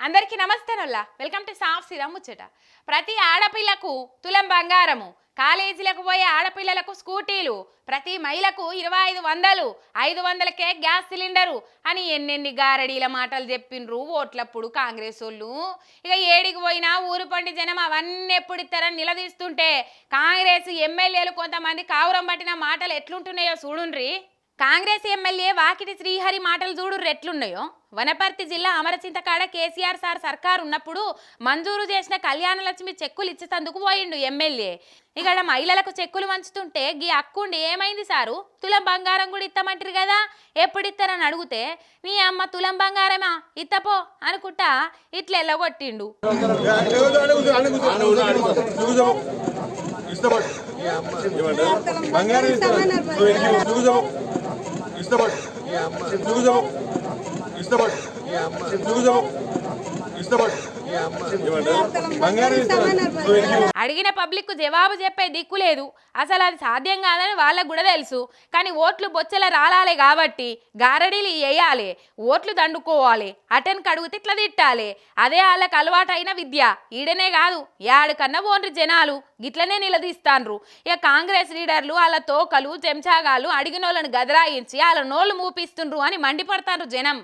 అందరికీ నమస్తేనల్లా welcome to సాఫ్ సిరా ముచ్చట. ప్రతి ఆడపిల్లకు తులం బంగారము, కాలేజీలకు పోయే ఆడపిల్లలకు స్కూటీలు, ప్రతి మహిళకు 2500, 500కే గ్యాస్ సిలిండరు అని ఎన్నెన్ని గారడీల మాటలు చెప్పిండ్రు ఓట్లప్పుడు కాంగ్రెస్ వాళ్ళు. ఇక ఏడికి పోయినా ఊరు పండి జనం అవన్నీ ఎప్పుడు ఇస్తారని నిలదీస్తుంటే కాంగ్రెస్ ఎమ్మెల్యేలు కొంతమంది కావురం పట్టిన మాటలు ఎట్లుంటున్నాయో చూడుండ్రి. కాంగ్రెస్ ఎమ్మెల్యే వాకిటి శ్రీహరి మాటలు చూడు ఎట్లున్నాయో. వనపర్తి జిల్లా అమరచింతకాడ కేసీఆర్ సార్ సర్కార్ ఉన్నప్పుడు మంజూరు చేసిన కళ్యాణలక్ష్మి చెక్కులు ఇచ్చేందుకు పోయిండు ఎమ్మెల్యే. ఇక్కడ మహిళలకు చెక్కులు వంచుతుంటే గీ అక్కుండి ఏమైంది సారు, తులం బంగారం కూడా ఇస్తామంటారు కదా, ఎప్పుడు ఇస్తారని అడిగితే నీ అమ్మ తులం బంగారమా ఇత్తపో అనుకుంటా ఇట్లా ఎల్లగొట్టిండు. అడిగిన పబ్లిక్ జవాబు చెప్పే దిక్కు లేదు. అసలు అది సాధ్యం కాదని వాళ్ళకు కూడా తెలుసు. కానీ ఓట్లు బొచ్చల రాలాలి కాబట్టి గారడీలు వేయాలి, ఓట్లు దండుకోవాలి, అటెన్కి అడుగుతే ఇట్లా తిట్టాలి. అదే వాళ్ళకి అలవాటైన విద్య. ఈడనే కాదు యాడికన్నా ఓన్రి జనాలు గిట్లనే నిలదీస్తాండ్రు. ఇక కాంగ్రెస్ లీడర్లు వాళ్ళ తోకలు చెంచాగాలు అడిగినోళ్ళని గదరాయించి వాళ్ళ నోళ్ళు మూపిస్తుండ్రు అని మండిపడతారు జనం.